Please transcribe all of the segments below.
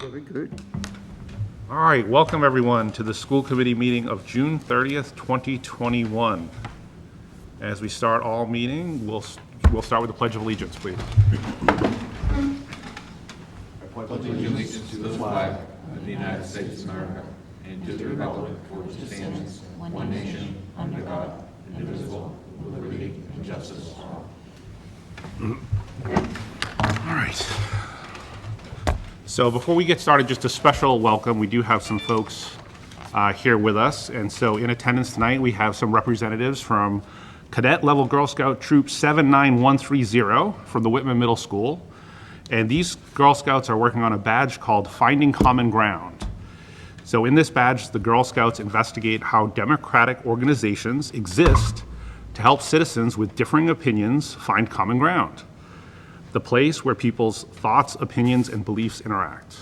Very good. All right, welcome everyone to the school committee meeting of June 30th, 2021. As we start all meeting, we'll start with the Pledge of Allegiance, please. I pledge allegiance to the flag of the United States of America and to the republic for which it stands, one nation, under God, indivisible, with liberty and justice for all. All right. So before we get started, just a special welcome. We do have some folks here with us. And so in attendance tonight, we have some representatives from Cadet Level Girl Scout Troop 79130 from the Whitman Middle School. And these Girl Scouts are working on a badge called Finding Common Ground. So in this badge, the Girl Scouts investigate how democratic organizations exist to help citizens with differing opinions find common ground, the place where people's thoughts, opinions, and beliefs interact.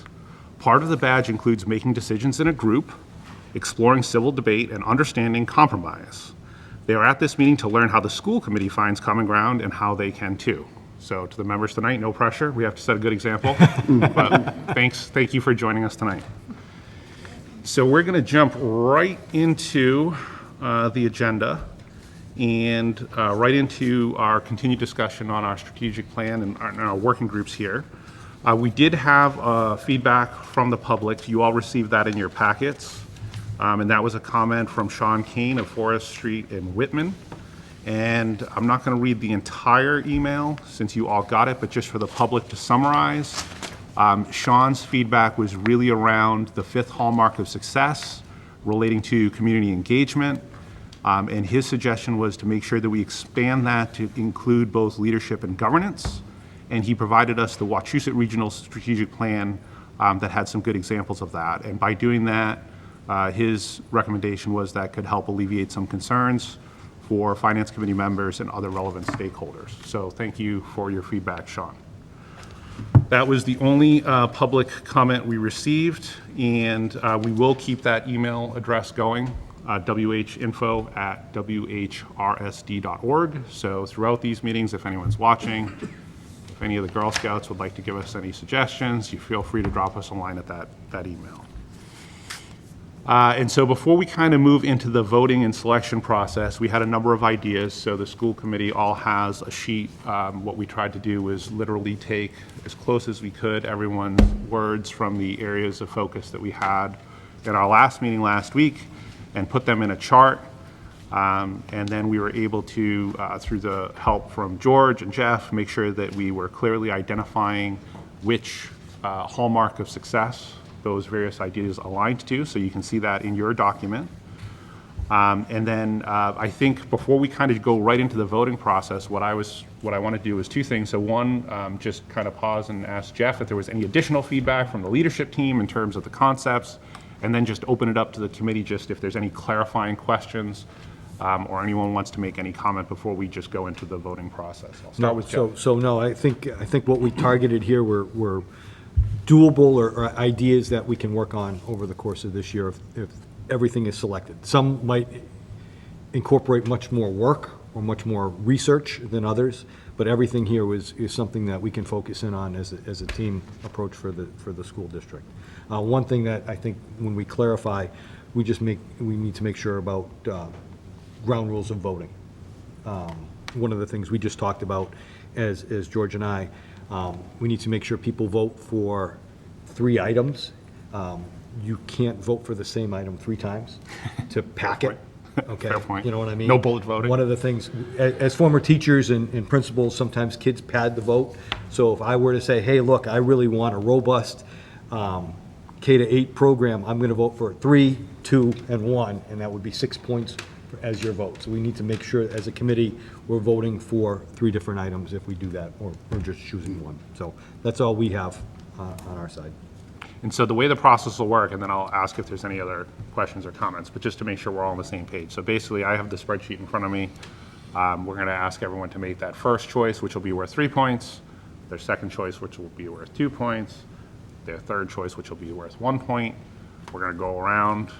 Part of the badge includes making decisions in a group, exploring civil debate, and understanding compromise. They are at this meeting to learn how the school committee finds common ground and how they can too. So to the members tonight, no pressure. We have to set a good example. But thank you for joining us tonight. So we're going to jump right into the agenda and right into our continued discussion on our strategic plan and our working groups here. We did have feedback from the public. You all received that in your packets. And that was a comment from Sean Kane of Forest Street in Whitman. And I'm not going to read the entire email since you all got it, but just for the public to summarize, Sean's feedback was really around the fifth hallmark of success relating to community engagement. And his suggestion was to make sure that we expand that to include both leadership and governance. And he provided us the Wachusett Regional Strategic Plan that had some good examples of that. And by doing that, his recommendation was that could help alleviate some concerns for Finance Committee members and other relevant stakeholders. So thank you for your feedback, Sean. That was the only public comment we received, and we will keep that email address going. whinfo@whrsd.org. So throughout these meetings, if anyone's watching, if any of the Girl Scouts would like to give us any suggestions, you feel free to drop us a line at that email. And so before we kind of move into the voting and selection process, we had a number of ideas. So the school committee all has a sheet. What we tried to do was literally take as close as we could everyone's words from the areas of focus that we had in our last meeting last week and put them in a chart. And then we were able to, through the help from George and Jeff, make sure that we were clearly identifying which hallmark of success those various ideas aligned to, so you can see that in your document. And then I think before we kind of go right into the voting process, what I want to do is two things. So one, just kind of pause and ask Jeff if there was any additional feedback from the leadership team in terms of the concepts, and then just open it up to the committee just if there's any clarifying questions or anyone wants to make any comment before we just go into the voting process. I'll start with Jeff. So no, I think what we targeted here were doable or ideas that we can work on over the course of this year if everything is selected. Some might incorporate much more work or much more research than others, but everything here is something that we can focus in on as a team approach for the school district. One thing that I think when we clarify, we need to make sure about ground rules of voting. One of the things we just talked about as George and I, we need to make sure people vote for 3 items. You can't vote for the same item 3 times to pack it. Okay. Fair point. You know what I mean? No bullet voting. One of the things, as former teachers and principals, sometimes kids pad the vote. So if I were to say, hey, look, I really want a robust K-8 program, I'm going to vote for 3, 2, and 1, and that would be 6 points as your vote. So we need to make sure as a committee we're voting for 3 different items if we do that, or just choosing one. So that's all we have on our side. And so the way the process will work, and then I'll ask if there's any other questions or comments, but just to make sure we're all on the same page. So basically, I have the spreadsheet in front of me. We're going to ask everyone to make that first choice, which will be worth 3 points, their second choice, which will be worth 2 points, their third choice, which will be worth 1 point. We're going to go around.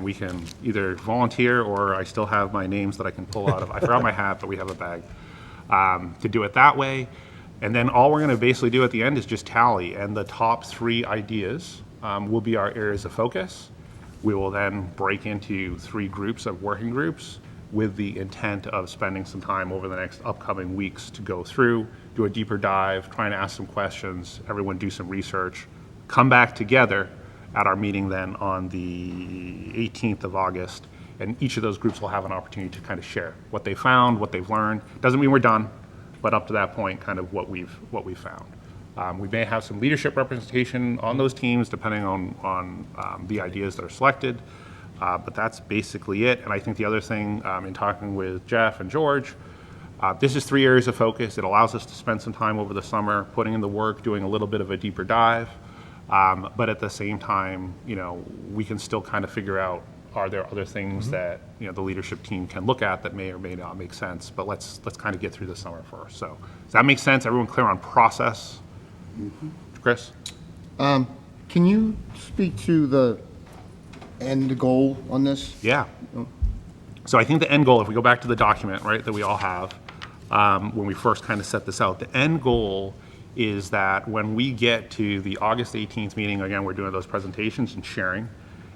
We can either volunteer, or I still have my names that I can pull out of. I forgot my hat, but we have a bag to do it that way. And then all we're going to basically do at the end is just tally, and the top 3 ideas will be our areas of focus. We will then break into 3 groups of working groups with the intent of spending some time over the next upcoming weeks to go through, do a deeper dive, try and ask some questions, everyone do some research, come back together at our meeting then on the 18th of August, and each of those groups will have an opportunity to kind of share what they found, what they've learned. Doesn't mean we're done, but up to that point, kind of what we've found. We may have some leadership representation on those teams, depending on the ideas that are selected, but that's basically it. And I think the other thing, in talking with Jeff and George, this is 3 areas of focus. It allows us to spend some time over the summer putting in the work, doing a little bit of a deeper dive, but at the same time, we can still kind of figure out, are there other things that the leadership team can look at that may or may not make sense? But let's kind of get through the summer first. So does that make sense? Everyone clear on process? Chris? Can you speak to the end goal on this? Yeah. So I think the end goal, if we go back to the document, right, that we all have, when we first kind of set this out, the end goal is that when we get to the August 18th meeting, again, we're doing those presentations and sharing.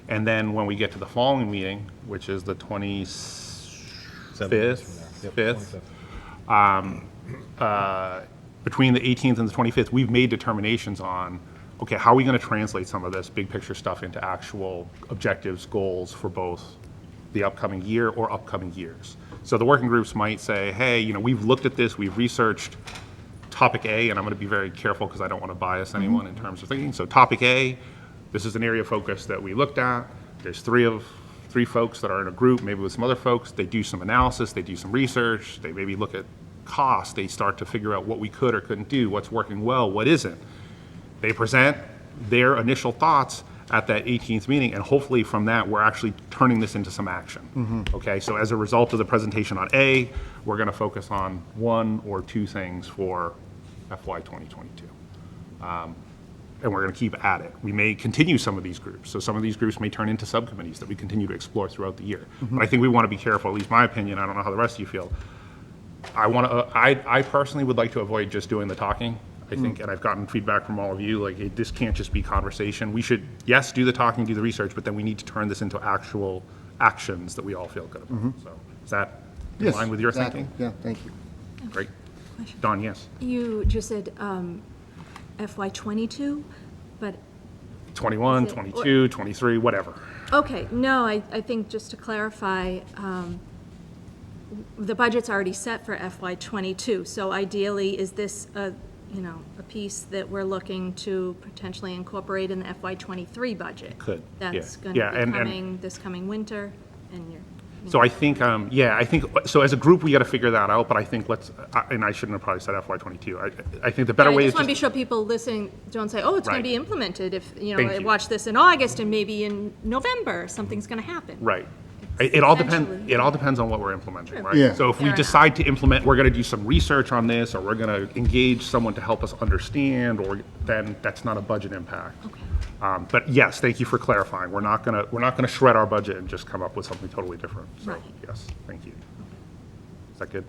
And then when we get to the following meeting, which is the 25th, between the 18th and the 25th, we've made determinations on, okay, how are we going to translate some of this big picture stuff into actual objectives, goals for both the upcoming year or upcoming years. So the working groups might say, hey, we've looked at this, we've researched topic A, and I'm going to be very careful because I don't want to bias anyone in terms of thinking. So topic A, this is an area of focus that we looked at. There's 3 folks that are in a group, maybe with some other folks. They do some analysis, they do some research, they maybe look at cost, they start to figure out what we could or couldn't do, what's working well, what isn't. They present their initial thoughts at that 18th meeting, and hopefully from that, we're actually turning this into some action. Okay, so as a result of the presentation on A, we're going to focus on 1 or 2 things for FY 2022. And we're going to keep at it. We may continue some of these groups. So some of these groups may turn into subcommittees that we continue to explore throughout the year. But I think we want to be careful, at least my opinion, I don't know how the rest of you feel. I personally would like to avoid just doing the talking. I think, and I've gotten feedback from all of you, like, this can't just be conversation. We should, yes, do the talking, do the research, but then we need to turn this into actual actions that we all feel good about. So is that in line with your exactly. thinking? Yeah, thank you. Great. Don, yes. You just said FY '22, but, 21, Is it- 22, 23, whatever. okay, no, I think just to clarify, the budget's already set for FY '22, so ideally, is this a piece that we're looking to potentially incorporate in the FY '23 budget? Could, yeah. That's going Yeah, to be and- coming this coming winter, and you're... So I think, so as a group, we got to figure that out, but I think and I shouldn't have probably said FY '22. I think the better way I is just want to be just, sure people listening don't say, oh, it's going Right. to be implemented if, Thank I you. watch this in August and maybe in November, something's going to happen. right. It all depends, Essentially. it all depends on what we're implementing, right? Yeah. So if we Fair enough. decide to implement, we're going to do some research on this, or we're going to engage someone to help us understand, or then that's not a budget impact. Okay. But yes, thank you for clarifying. We're not going to shred our budget and just come up with something totally different. So, Right. yes, thank you. Is that good?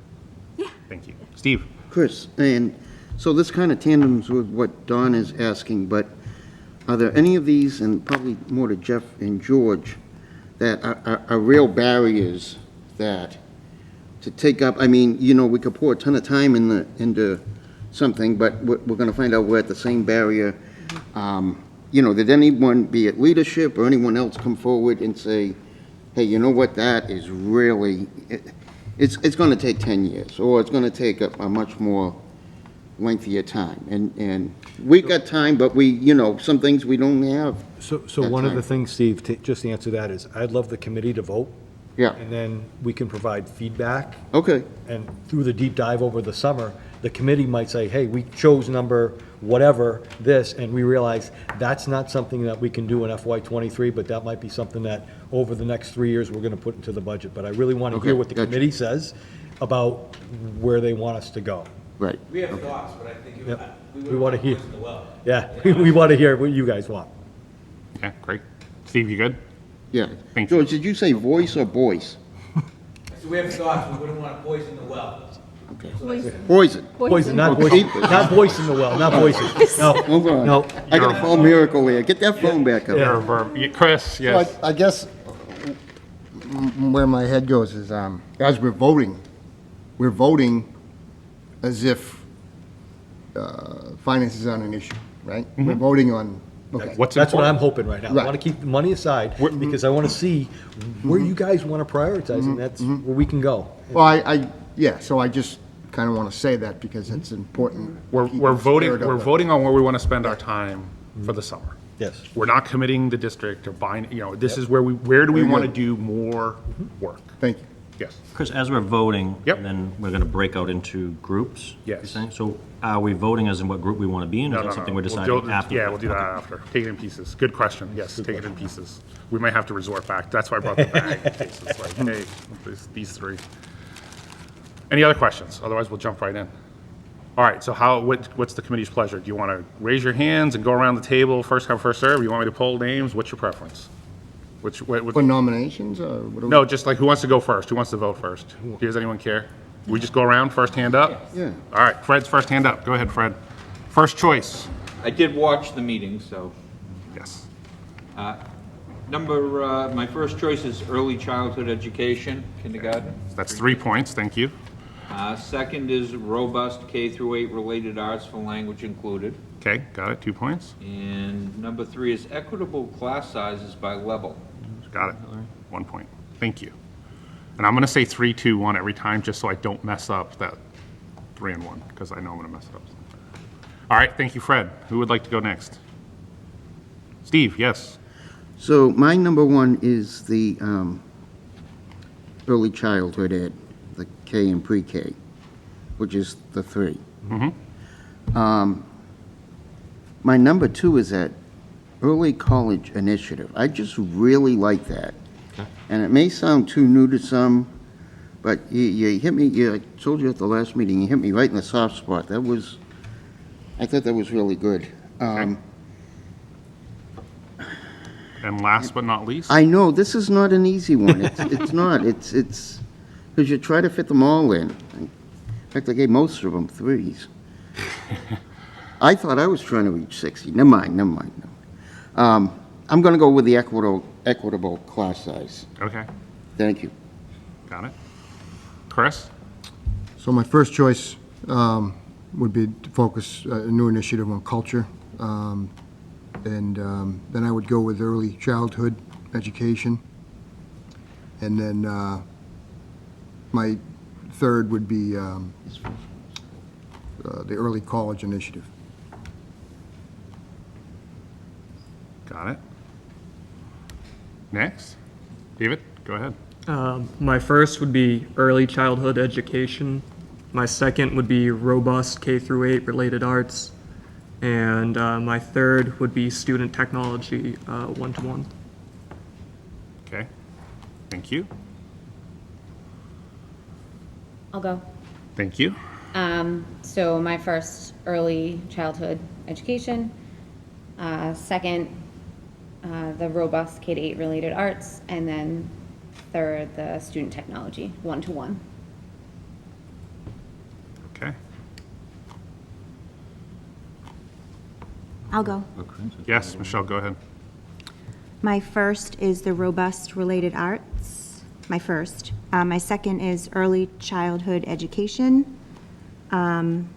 Yeah. Thank you. Steve? Chris, and so this kind of tandems with what Don is asking, but are there any of these, and probably more to Jeff and George, that are real barriers that to take up? I mean, we could pour a ton of time into something, but we're going to find out we're at the same barrier. Did anyone, be it leadership or anyone else, come forward and say, hey, you know what, that is really, it's going to take 10 years, or it's going to take a much more lengthier time. And we got time, but some things we don't have. So that one of the time. things, Steve, just to answer that is, I'd love the committee to vote. Yeah. And then we can provide feedback. Okay, And through the deep dive over the summer, the committee might say, hey, we chose number whatever, this, and we realize that's not something that we can do in FY '23, but that might be something that over the next 3 years, we're gonna put into the budget. But I really want to hear Okay, what the gotcha. committee says about where they want us to go. right. We have thoughts, but I think Yep. we We would wanna want hear- to the well. Yeah, we want to hear what you guys want. Yeah, great. Steve, you good? Yeah. Thank you. George, did you say voice or voice? So we have thoughts, we wouldn't want to poison the well. Okay. Poison. Poison. Poison, not Okay. voice, not voice in the well, not voice. No, Hold on. no. I got a phone miracle here. Get that phone back up. Your verb- Chris, yes. So I guess where my head goes is, as we're voting as if finances aren't an issue, right? We're voting on, okay. What's That's what I'm important? hoping right now. I Right. want to keep the money aside because I want to see where you guys want to prioritize, and that's where we can go. Well, yeah, so I just kind of want to say that because it's important. We're Keep we're the voting, spirit of we're the- voting on where we want to spend our time for the summer. Yes. We're not committing the district or buying, this is where where do we Very want to good. do more work? Thank you. Yes. Chris, as we're voting, Yep. and then we're going to break out into groups? Yes. you're saying? So are we voting as in what group we want to be in, or No, is no, that something no. we're We'll deciding do- after? Yeah, we'll do that after. Take it in pieces. Good question. Yes, take it in pieces. We may have to resort back. That's why I brought the bag. in case it's like, hey, these three. Any other questions? Otherwise, we'll jump right in. All right, so what's the committee's pleasure? Do you want to raise your hands and go around the table, first come, first serve? You want me to poll names? What's your preference? For nominations, or what do we? No, just like who wants to go first? Who wants to vote first? Does anyone care? We just go around, first hand up? Yeah. All right, Fred's first hand up. Go ahead, Fred. First choice. I did watch the meeting, so, Yes. my first choice is early childhood education, kindergarten. That's 3 points, thank you. Second is robust K through 8 related arts for language included. Okay, got it, 2 points. And number 3 is equitable class sizes by level. Got it, 1 point. Thank you. And I'm going to say 3, 2, 1 every time, just so I don't mess up that 3 and 1, because I know I'm going to mess it up. All right, thank you, Fred. Who would like to go next? Steve, yes. So my number one is the early childhood ed, the K and pre-K, which is the 3. My number 2 is that early college initiative. I just really like that. And it may sound too new to some, but you hit me, I told you at the last meeting, you hit me right in the soft spot. I thought that was really good. And last but not least? I know, this is not an easy one. It's not. It's, because you try to fit them all in. In fact, I gave most of them 3s. I thought I was trying to reach 60. Never mind. I'm going to go with the equitable class size. Okay, Thank you. got it. Chris? So my first choice would be to focus a new initiative on culture. And then I would go with early childhood education. And then my third would be the early college initiative. Got it. Next? David, go ahead. My first would be early childhood education. My second would be robust K through 8 related arts. And my third would be student technology 1-to-1. Okay, thank you. I'll go. Thank you. So my first, early childhood education. Second, the robust K-8 related arts. And then third, the student technology, 1-to-1. Okay, I'll go. yes, Michelle, go ahead. My first is the robust related arts, my first. My second is early childhood education. And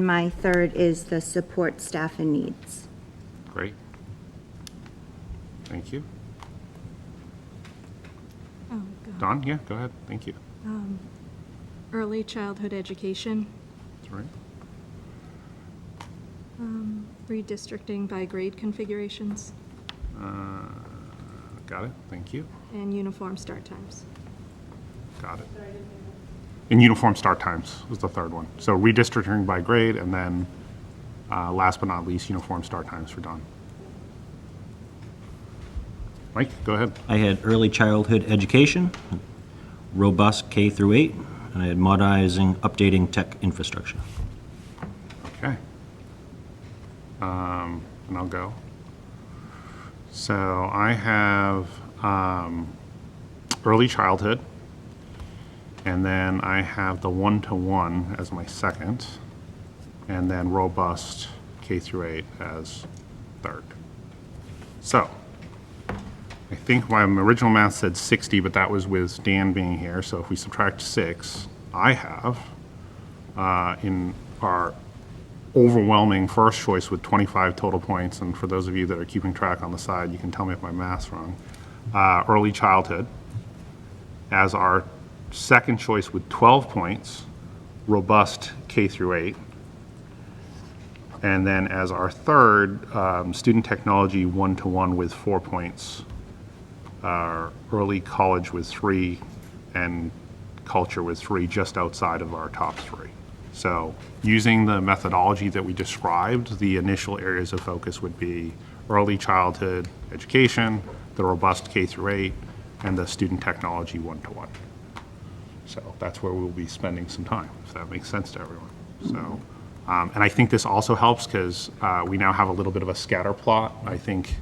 my third is the support staff and needs. Great. Thank you. Oh, God. Don, yeah, go ahead, thank you. Early childhood education, That's right. redistricting by grade configurations, Got it, thank you. and uniform start times. Got it. And uniform start times was the third one. So redistricting by grade, and then last but not least, uniform start times for Don. Mike, go ahead. I had early childhood education, robust K through 8, and I had modernizing, updating tech infrastructure. Okay. And I'll go. So I have early childhood, And then I have the one-to-one as my second, and then robust K through 8 as third. So, I think my original math said 60, but that was with Dan being here, so if we subtract 6, I have, in our overwhelming first choice with 25 total points, and for those of you that are keeping track on the side, you can tell me if my math's wrong, early childhood as our second choice with 12 points, robust K through 8. And then as our third, student technology one-to-one with 4 points, early college with 3, and culture with 3, just outside of our top 3. So using the methodology that we described, the initial areas of focus would be early childhood education, the robust K through 8, and the student technology one-to-one. So that's where we'll be spending some time, if that makes sense to everyone. So, and I think this also helps because we now have a little bit of a scatter plot. I think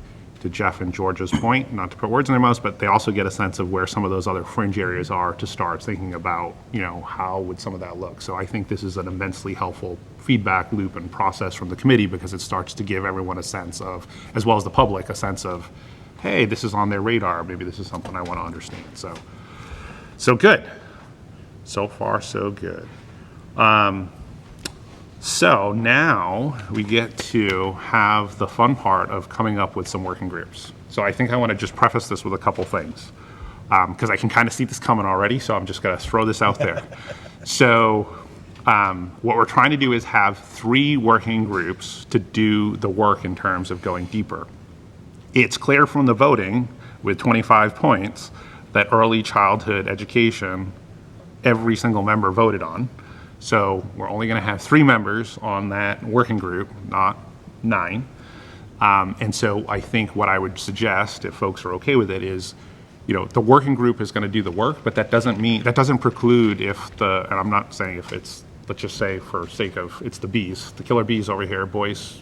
to Jeff and George's point, not to put words in their mouths, but they also get a sense of where some of those other fringe areas are to start thinking about, you know, how would some of that look. So I think this is an immensely helpful feedback loop and process from the committee because it starts to give everyone a sense of, as well as the public, a sense of, hey, this is on their radar. Maybe this is something I want to understand. So good. So far, so good. So now we get to have the fun part of coming up with some working groups. So I think I want to just preface this with a couple things because I can kind of see this coming already, so I'm just going to throw this out there. So what we're trying to do is have 3 working groups to do the work in terms of going deeper. It's clear from the voting with 25 points that early childhood education, every single member voted on. So we're only going to have 3 members on that working group, not 9. And so I think what I would suggest, if folks are okay with it, is, you know, the working group is going to do the work, but that doesn't preclude if the, and I'm not saying if it's, let's just say for sake of, it's the bees, the killer bees over here, Boyce,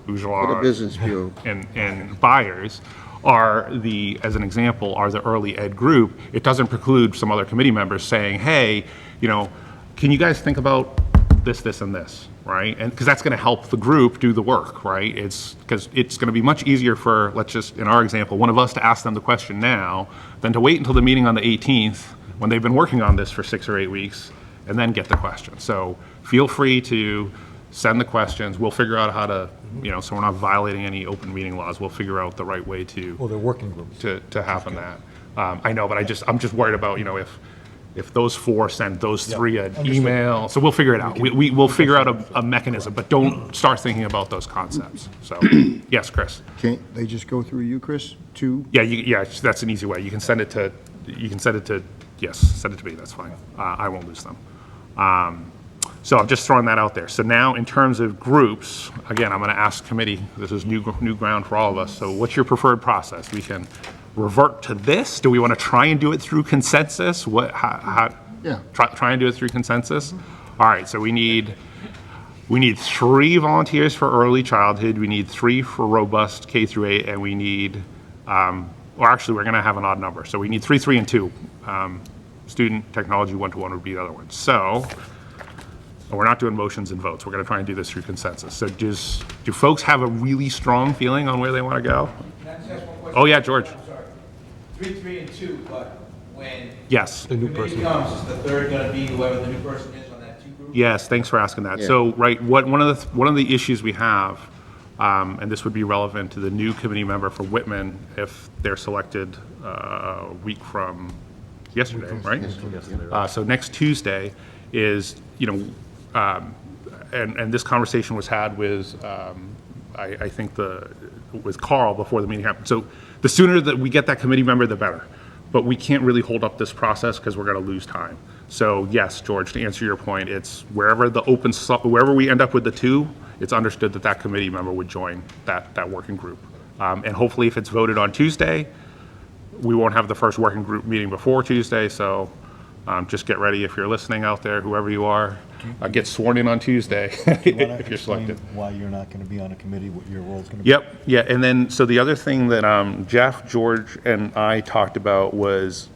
For the Ujala, Business Bureau. and Byers are the, as an example, are the early ed group. It doesn't preclude some other committee members saying, hey, you know, can you guys think about this, this, and this, right? And because that's going to help the group do the work, right? It's because it's going to be much easier for, let's just, in our example, one of us to ask them the question now than to wait until the meeting on the 18th when they've been working on this for 6 or 8 weeks and then get the question. So feel free to send the questions. We'll figure out how to, you know, so we're not violating any open meeting laws. We'll figure out the right way to Well, they're working groups. to happen that. I know, but I'm just worried about, you know, if those 4 send those 3 an understood. email, so we'll figure it out. We'll figure out a mechanism, but don't start thinking about those concepts. So, yes, Chris. Can't they just go through you, Chris, too? Yeah, that's an easy way. You can send it to, yes, send it to me, that's fine. I won't lose them. So I'm just throwing that out there. So now in terms of groups, again, I'm going to ask committee, this is new ground for all of us. So what's your preferred process? We can revert to this? Do we want to try and do it through consensus? Yeah. Try and do it through consensus? All right, so we need 3 volunteers for early childhood, we need 3 for robust K through 8, and we need, or actually, we're going to have an odd number. So we need 3, 3, and 2. Student technology one-to-one would be the other one. So we're not doing motions and votes. We're going to try and do this through consensus. So do folks have a really strong feeling on where they want to go? Can I just ask one question? Oh, yeah, George. I'm sorry. 3, 3, and 2, but when Yes. The new committee person. comes, is the third going to be whoever the new person is on that 2 group? Yes, thanks for asking that. Yeah. So, right, one of the issues we have, and this would be relevant to the new committee member for Whitman if they're selected a week from yesterday, right? So next Tuesday is, you know, and this conversation was had with, I think with Carl before the meeting happened. So the sooner that we get that committee member, the better. But we can't really hold up this process because we're going to lose time. So yes, George, to answer your point, it's wherever wherever we end up with the 2, it's understood that that committee member would join that working group. And hopefully if it's voted on Tuesday, we won't have the first working group meeting before Tuesday. So just get ready if you're listening out there, whoever you are, get sworn in on Tuesday if you're selected. Why you're not going to be on a committee, what your role's going to be? Yep, yeah, and then, so the other thing that Jeff, George, and I talked about was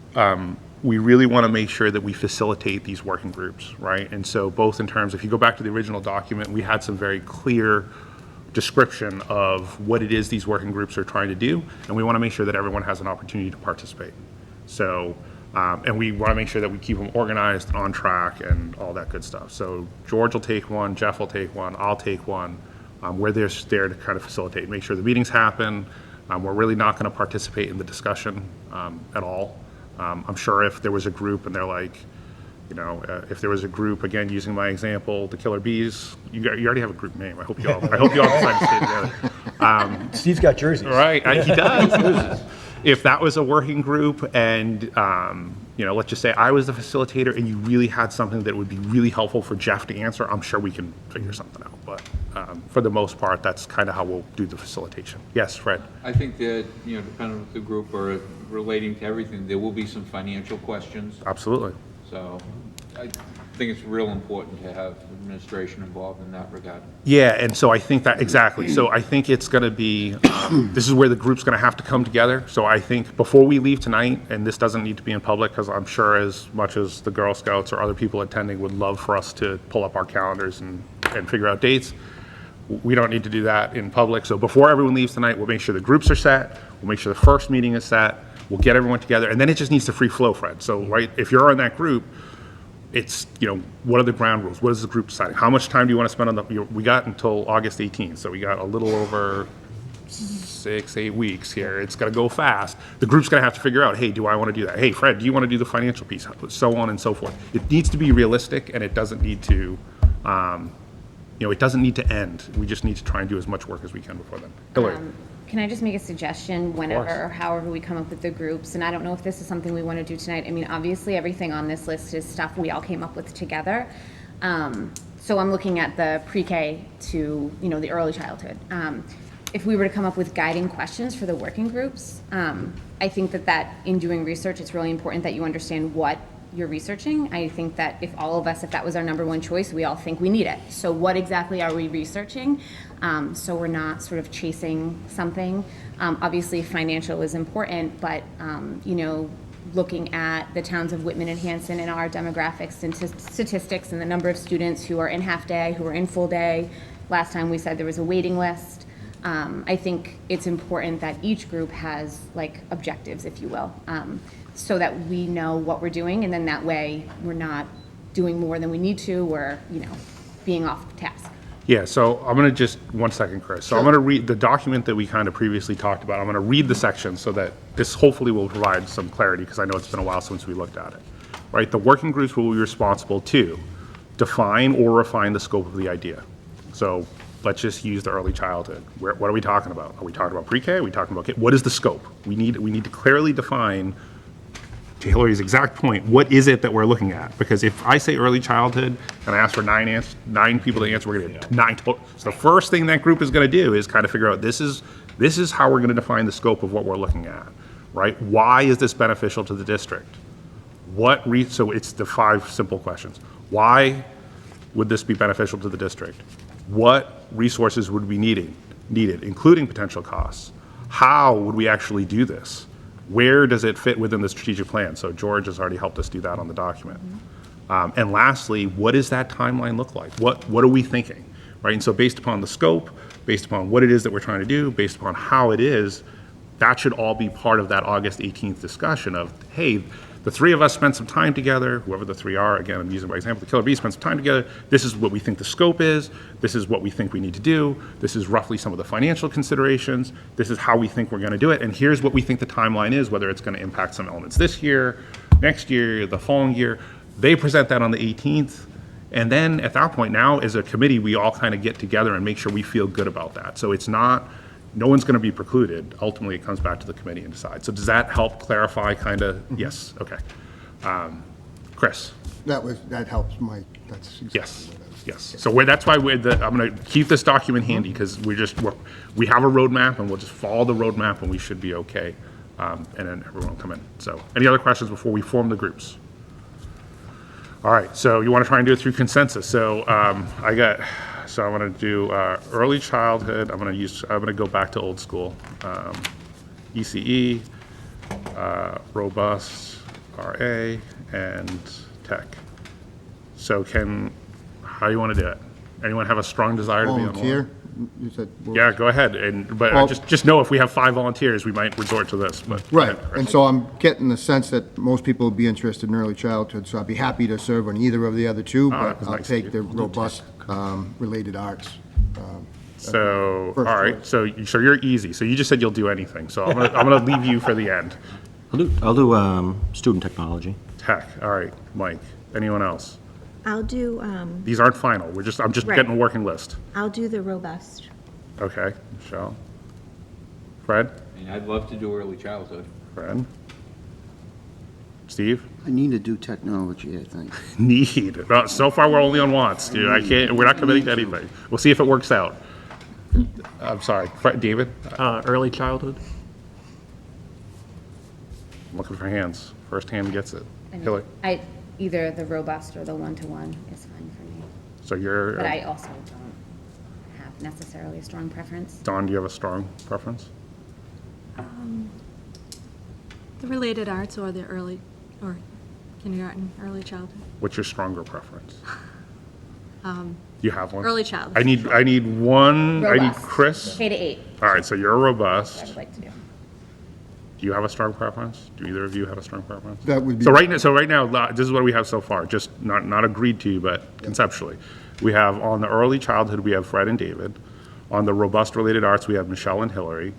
we really want to make sure that we facilitate these working groups, right? And so both in terms, if you go back to the original document, we had some very clear description of what it is these working groups are trying to do, and we want to make sure that everyone has an opportunity to participate. So, and we want to make sure that we keep them organized, on track, and all that good stuff. So George will take one, Jeff will take one, I'll take one. We're there to kind of facilitate, make sure the meetings happen. We're really not going to participate in the discussion at all. I'm sure if there was a group and they're like, you know, if there was a group, again, using my example, the Killer Bees, you already have a group name. I hope you all decide to stay together. Steve's got jerseys. Right, he does. If that was a working group and, you know, let's just say I was the facilitator and you really had something that would be really helpful for Jeff to answer, I'm sure we can figure something out. But for the most part, that's kind of how we'll do the facilitation. Yes, Fred? I think that, you know, depending on the group or relating to everything, there will be some financial questions. Absolutely. So I think it's real important to have administration involved in that regard. Yeah, and so I think that, exactly. So I think it's going to be, this is where the group's going to have to come together. So I think before we leave tonight, and this doesn't need to be in public, because I'm sure as much as the Girl Scouts or other people attending would love for us to pull up our calendars and figure out dates, we don't need to do that in public. So before everyone leaves tonight, we'll make sure the groups are set, we'll make sure the first meeting is set, we'll get everyone together, and then it just needs to free flow, Fred. So, right, if you're in that group, it's, you know, what are the ground rules? What is the group deciding? How much time do you want to spend on the, we got until August 18th, so we got a little over 6-8 weeks here. It's going to go fast. The group's going to have to figure out, hey, do I want to do that? Hey, Fred, do you want to do the financial piece? So on and so forth. It needs to be realistic, and it doesn't need to, you know, it doesn't need to end. We just need to try and do as much work as we can before then. Hillary. Can I just make a suggestion whenever or however we come up with the groups? And I don't know if this is something we want to do tonight. I mean, obviously, everything on this list is stuff we all came up with together. So I'm looking at the pre-K to, you know, the early childhood. If we were to come up with guiding questions for the working groups, I think that in doing research, it's really important that you understand what you're researching. I think that if all of us, if that was our number one choice, we all think we need it. So what exactly are we researching? So we're not sort of chasing something. Obviously, financial is important, but, you know, looking at the towns of Whitman and Hanson and our demographics and statistics and the number of students who are in half day, who are in full day. Last time we said there was a waiting list. I think it's important that each group has like objectives, if you will, so that we know what we're doing, and then that way we're not doing more than we need to, or, you know, being off task. Yeah, so I'm going to just, one second, Chris. So I'm going to read the document that we kind of previously talked about. I'm going to read the section so that this hopefully will provide some clarity, because I know it's been a while since we looked at it. Right, the working groups will be responsible to define or refine the scope of the idea. So let's just use the early childhood. What are we talking about? Are we talking about pre-K? Are we talking about K? What is the scope? We need to clearly define, to Hillary's exact point, what is it that we're looking at? Because if I say early childhood and I ask for 9 people to answer, we're going to get 9 total. So the first thing that group is going to do is kind of figure out this is how we're going to define the scope of what we're looking at, right? Why is this beneficial to the district? So it's the 5 simple questions. Why would this be beneficial to the district? What resources would be needed, including potential costs? How would we actually do this? Where does it fit within the strategic plan? So George has already helped us do that on the document. And lastly, what does that timeline look like? What are we thinking, right? And so based upon the scope, based upon what it is that we're trying to do, based upon how it is, that should all be part of that August 18th discussion of, hey, the 3 of us spent some time together, whoever the 3 are, again, I'm using my example, the Killer Bees spent some time together, this is what we think the scope is, this is what we think we need to do, this is roughly some of the financial considerations, this is how we think we're gonna do it, and here's what we think the timeline is, whether it's gonna impact some elements this year, next year, the following year. They present that on the 18th, and then at that point now, as a committee, we all kind of get together and make sure we feel good about that. So it's not, no one's going to be precluded. Ultimately, it comes back to the committee and decide. So does that help clarify kind of? Yes, okay. Chris? That helps, Mike. That's exactly Yes, what I was- yes. So that's why I'm going to keep this document handy, because we have a roadmap, and we'll just follow the roadmap, and we should be okay. And then everyone will come in. So any other questions before we form the groups? All right, so you want to try and do it through consensus. So So I'm going to do early childhood. I'm going to go back to old school. ECE, robust, RA, and tech. So how do you want to do it? Anyone have a strong desire to be on one? Volunteer? You said. Yeah, go ahead, but Well- just know if we have 5 volunteers, we might resort to this, but. go Right, ahead, Chris. and so I'm getting the sense that most people would be interested in early childhood, so I'd be happy to serve on either of the other two, that but was I'll nice of take you. the robust, related arts. So, all First right, choice. so you're easy, so you just said you'll do anything, so I'm gonna leave you for the end. I'll do student technology. Tech, all right, Mike, anyone else? I'll do, These aren't final, I'm just Right. getting a working list. I'll do the robust. Okay, Michelle? Fred? And I'd love to do early childhood. Fred? Steve? I need to do technology, I think. Need. No, so far, we're only on wants, dude. We're not committing to anything. We'll see if it works out. I'm sorry. David? Early childhood. I'm looking for hands. First hand gets it. I mean, Hillary? Either the robust or the one-to-one is fine for me. So you're, But I also don't have necessarily a strong preference. Dawn, do you have a strong preference? The related arts or the early, or kindergarten, early childhood. What's your stronger preference? You have one? Early childhood. I need one, I need Robust. Chris. K to 8, All right, so you're I'd robust. like to do. Do you have a strong preference? Do either of you have a strong preference? That would be. So right now, this is what we have so far, just not agreed to, but conceptually. We have, on the early childhood, we have Fred and David. On the robust related arts, we have Michelle and Hillary.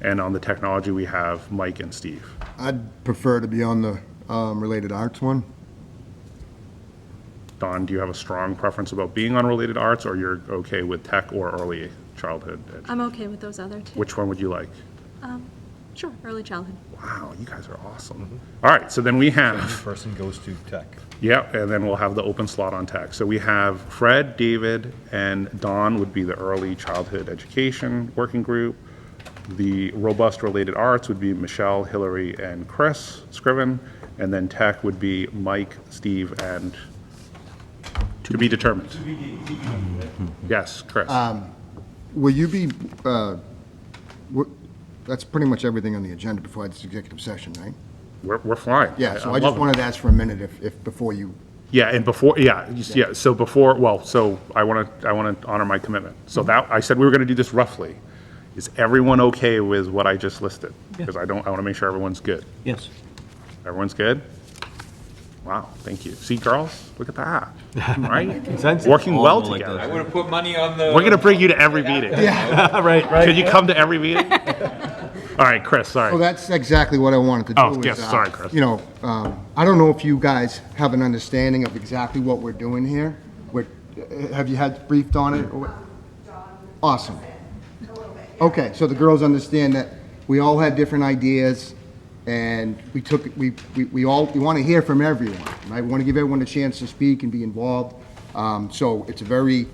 And on the technology, we have Mike and Steve. I'd prefer to be on the related arts one. Dawn, do you have a strong preference about being on related arts, or you're okay with tech or early childhood? I'm okay with those other two. Which one would you like? Sure, early childhood. Wow, you guys are awesome. All right, so then we have, Person goes to tech. yeah, and then we'll have the open slot on tech. So we have Fred, David, and Dawn would be the early childhood education working group. The robust related arts would be Michelle, Hillary, and Chris Scriven. And then tech would be Mike, Steve, and to be determined. Yes, Chris. Will you be, that's pretty much everything on the agenda before this executive session, right? We're flying. Yeah, so I love just it. wanted to ask for a minute if before you, Yeah, and before, yeah, so before, well, so I want to honor my commitment. So that, I said we were going to do this roughly. Is everyone okay with what I just listed? Because I want to make sure everyone's good. Yes. Everyone's good? Wow, thank you. See, girls, look at that, right? Consensus. Working All well go like together. I would have put money on the. We're going to bring you to every meeting. Right. Can you come to every meeting? All right, Chris, sorry. well, that's exactly what I wanted to do. Oh, is, yes, sorry, Chris. You know, I don't know if you guys have an understanding of exactly what we're doing here. Have you had briefed on it? or what? Awesome. Okay, so the girls understand that we all had different ideas, and we want to hear from everyone, right? We want to give everyone a chance to speak and be involved. So it's a very,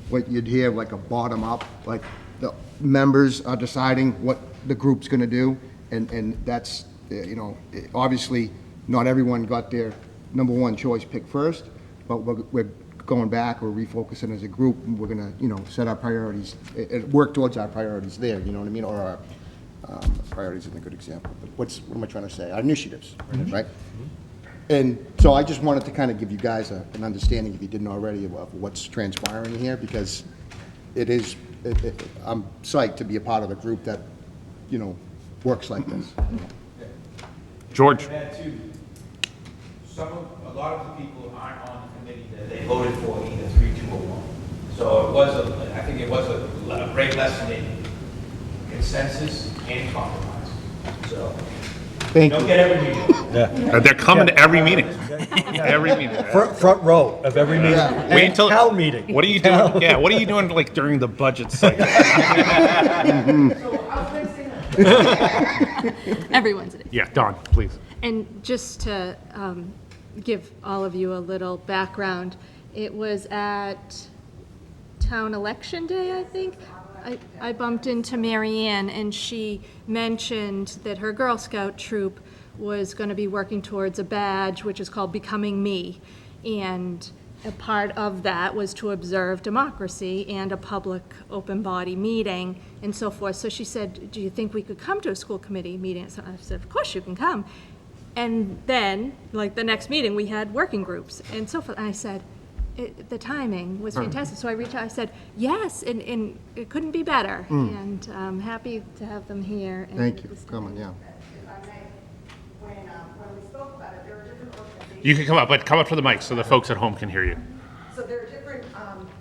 what you'd hear, like a bottom-up, like the members are deciding what the group's going to do, and that's, you know, obviously, not everyone got their number one choice picked first, but we're going back, we're refocusing as a group, and we're going to, you know, set our priorities, work towards our priorities there, you know what I mean, or our priorities isn't a good example, but what am I trying to say? Our initiatives, right? And so I just wanted to kind of give you guys an understanding, if you didn't already, of what's transpiring here, because it is, I'm psyched to be a part of a group that, you know, works like this. George? That too, a lot of the people aren't on the committee that they voted for either 3, 2, or 1. So I think it was a great lesson in consensus and compromise. So, Thank don't you. get every meeting. They're coming to every meeting. Every meeting. Front row of every meeting. Wait until. Town meeting. What are you doing? Yeah, what are you doing like during the budget cycle? Everyone's in it. Yeah, Dawn, please. And just to give all of you a little background, it was at town election day, I think. I bumped into Mary Ann, and she mentioned that her Girl Scout troop was going to be working towards a badge, which is called Becoming Me. And a part of that was to observe democracy and a public open body meeting and so forth. So she said, do you think we could come to a school committee meeting? So I said, of course you can come. And then, like, the next meeting, we had working groups and so forth. And I said, the timing was fantastic. So I reached out, I said, yes, and it couldn't be better. And I'm happy to have them here. and Thank you this for coming, yeah. When we spoke about it, there were different organizations. You can come up, but come up to the mic so the folks at home can hear you. So there are different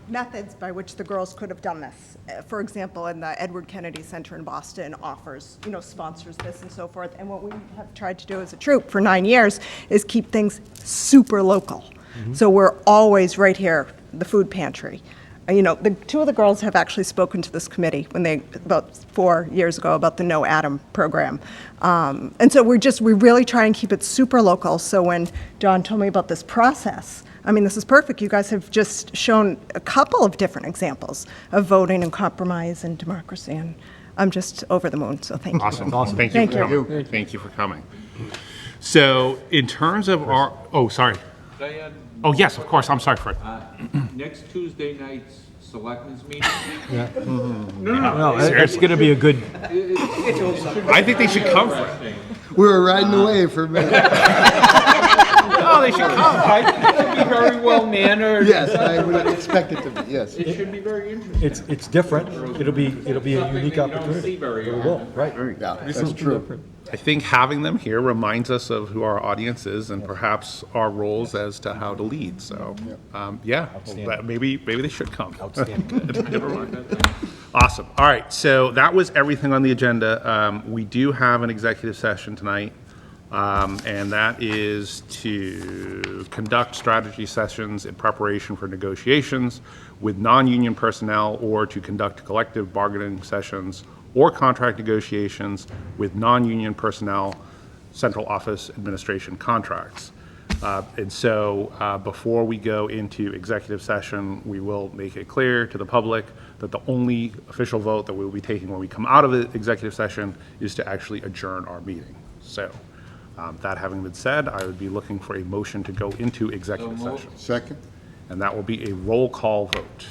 methods by which the girls could have done this. For example, in the Edward Kennedy Center in Boston offers, sponsors this and so forth. And what we have tried to do as a troop for 9 years is keep things super local. So we're always right here, the food pantry. The two of the girls have actually spoken to this committee about 4 years ago about the No Atom program. And so we really try and keep it super local. So when Don told me about this process, this is perfect. You guys have just shown a couple of different examples of voting and compromise and democracy, and I'm just over the moon, so thank you. Awesome. Awesome. Thank you for coming. Thank you for coming. So in terms of our, oh, sorry. Diane, Oh, yes, of course. I'm sorry, Fred. next Tuesday night's selectmen's meeting, No, it's going to be a good, I think they should come, Fred. We were riding away for a minute. Oh, they should come. it should be very well mannered. Yes, I would expect it to be, yes. It should be very interesting. it's different. It'll be a Something unique that you don't opportunity. see very It often. will, right. Yeah, that's true. I think having them here reminds us of who our audience is and perhaps our roles as to how to lead. So, maybe they should come. Never mind. Awesome. All right. So that was everything on the agenda. We do have an executive session tonight, and that is to conduct strategy sessions in preparation for negotiations with non-union personnel or to conduct collective bargaining sessions or contract negotiations with non-union personnel, central office administration contracts. And so before we go into executive session, we will make it clear to the public that the only official vote that we will be taking when we come out of the executive session is to actually adjourn our meeting. So that having been said, I would be looking for a motion to go into executive session. Second? And that will be a roll call vote.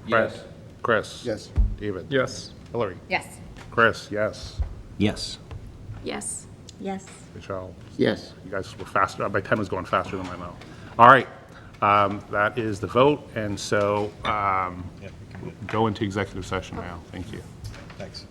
Fred? Yes. Chris? Yes. David? Yes. Hillary? Yes. Chris, yes. Yes. Yes. Yes. Michelle? Yes. You guys were faster. My pen was going faster than my mouth. All right. That is the vote. And so go into executive session now. Thank you. Thanks.